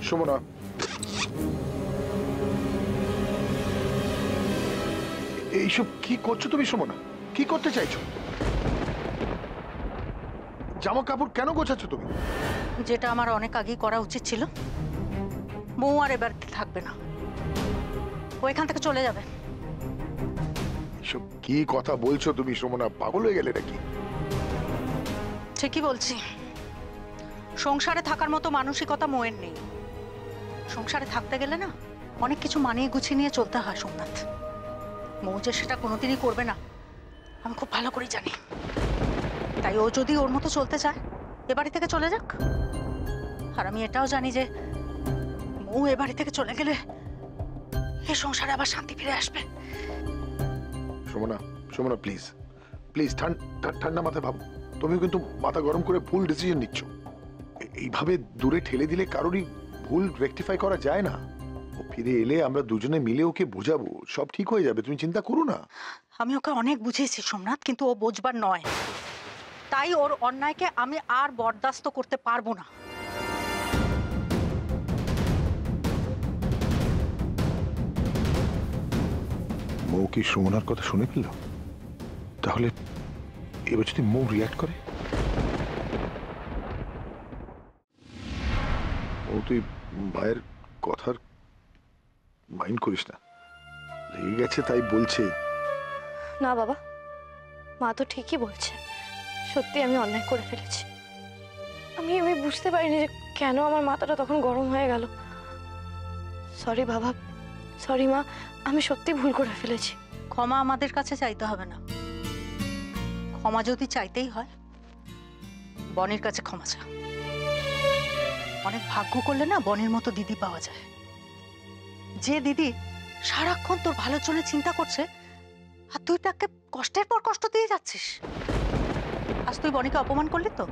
সুমনা, এইসব কি করছো তুমি? সুমনা, কি করতে চাইছো? জামা কাপড় কেন গোছাচ্ছ তুমি? যেটা আমার অনেক আগেই করা উচিত ছিল। মৌ আর এবার থাকবে না, ও এখান থেকে চলে যাবে। এসব কি কথা বলছো তুমি সুমনা? পাগল হয়ে গেলে নাকি? ঠিকই বলছি, সংসারে থাকার মতো মানসিকতা মৌয়ের নেই। সংসারে থাকতে গেলে না অনেক কিছু মানিয়ে গুছিয়ে নিয়ে চলতে হয় সোমনাথ। মৌ যে সেটা কোনোদিনই করবে না আমি খুব ভালো করে জানি। তাই ও যদি ওর মতো চলতে চায় এ বাড়ি থেকে চলে যাক। আর আমি এটাও জানি যে মৌ এ বাড়ি থেকে চলে গেলে এই সংসারে আবার শান্তি ফিরে আসবে। সুমনা, সুমনা প্লিজ প্লিজ ঠান্ডা মাথায় ভাবো। তুমি কিন্তু মাথা গরম করে ভুল ডিসিশন নিচ্ছ। এইভাবে দূরে ঠেলে দিলে কারোরই ভুল রেকটিফাই করা যায় না। ও ফিরে এলে আমরা দুজনে মিলে ওকে বোঝাবো, সব ঠিক হয়ে যাবে, তুমি চিন্তা করো না। আমি ওকে অনেক বুঝিয়েছি সোমনাথ, কিন্তু ও বোঝবার নয়। তাই ওর অন্যায়কে আমি আর বরদাস্ত করতে পারবো না। মৌ কি সুমনার কথা শুনে ফেলল? তাহলে এবার যদি মৌ রিয়াক্ট করে? ও তুই ভাইয়ের কথার মাইন্ড করিস না, রেগে গেছে তাই বলছে। না বাবা, মা তো ঠিকই বলছে। সত্যি আমি অন্যায় করে ফেলেছি। আমি বুঝতে পারিনি যে কেন আমার মাথাটা তখন গরম হয়ে গেল। সরি বাবা, সরি মা, আমি সত্যি ভুল করে ফেলেছি। ক্ষমা আমাদের কাছে চাইতে হবে না। ক্ষমা যদি চাইতেই হয় বনের কাছে ক্ষমা চা। অনেক ভাগ্য করলে না বনের মতো দিদি পাওয়া যায়, যে দিদি সারাক্ষণ তোর ভালোর জন্য চিন্তা করছে আর তুই তাকে কষ্টের পর কষ্ট দিয়ে যাচ্ছিস। আজ তুই বনিকে অপমান করলি তো।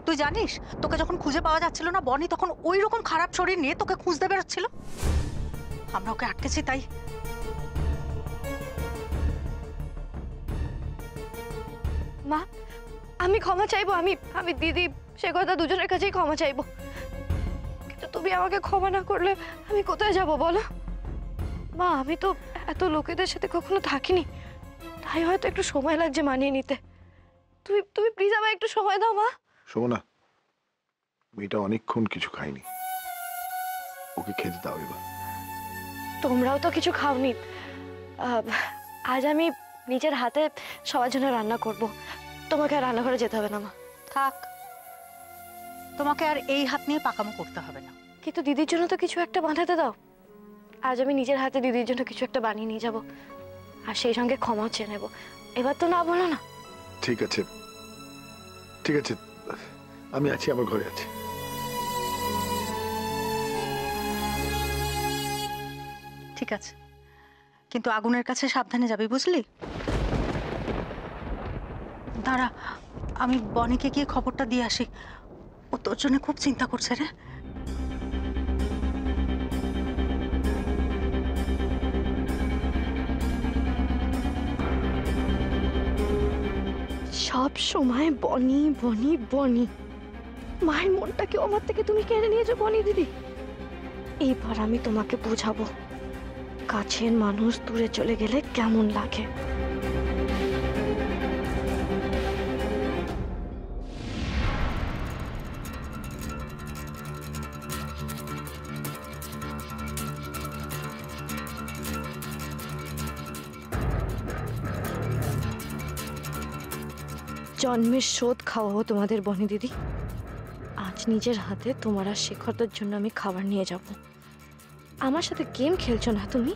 তুই জানিস তোকে যখন খুঁজে পাওয়া যাচ্ছিল না বনি তখন ওই রকম খারাপ শরীর নিয়ে তোকে খুঁজতে বেরোচ্ছিল। আমরা ওকে আটকেছি। তাই মা, আমি ক্ষমা চাইবো। আমি দিদি সে কথা দুজনের কাছেই ক্ষমা চাইবো। কিন্তু তুমি আমাকে ক্ষমা না করলে আমি কোথায় যাব বলো? মা, আমি তো এত লোকেদের সাথে কখনো থাকিনি, তাই হয়তো একটু সময় লাগছে মানিয়ে নিতে। তুমি প্লিজ আমায় একটু সময় দাও মা। সুমনা, মেয়েটা অনেকক্ষণ কিছু খায়নি, ওকে খেতে দাও এবার। তোমরাও তো কিছু খাওনি। আজ আমি নিজের হাতে সবার জন্য রান্না করব। তোমাকে আর রান্না করে যেতে হবে না মা। থাক, তোমাকে আর এই হাত নিয়ে পাকামো করতে হবে না। কিন্তু দিদির জন্য তো কিছু একটা বানাতে দাও। আজ আমি নিজের হাতে দিদির জন্য কিছু একটা বানিয়ে নিয়ে যাব, আর সেই সঙ্গে ক্ষমাও চেয়ে নেব। এবার তো না বলো না। ঠিক আছে ঠিক আছে, আমি আছি, আমার ঘরে আছি। ঠিক আছে, কিন্তু আগুনের কাছে সাবধানে যাবি, বুঝলি? দাঁড়া, আমি বনিকে গিয়ে খবরটা দিয়ে আসি। ও তোর জন্য খুব চিন্তা করছে রে। সব সময় বনি বনি বনি। মায়ের মনটাকে আমার থেকে তুমি কেড়ে নিয়েছো বনি দিদি। এইবার আমি তোমাকে বোঝাবো কাছের মানুষ দূরে চলে গেলে কেমন লাগে। জন্মের শোধ খাওয়াবো তোমাদের বনি দিদি। আজ নিজের হাতে তোমার আর শেখরদের জন্য আমি খাবার নিয়ে যাব। আমার সাথে গেম খেলছো না তুমি?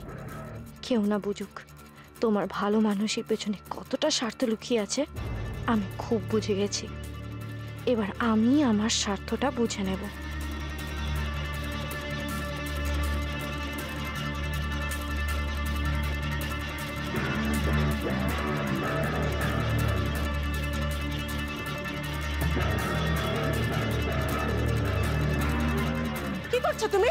কেউ না বুঝুক তোমার ভালো মানুষের পেছনে কতটা স্বার্থ লুকিয়ে আছে আমি খুব বুঝে গেছি। এবার আমি আমার স্বার্থটা বুঝে নেব। কি করছো তুমি?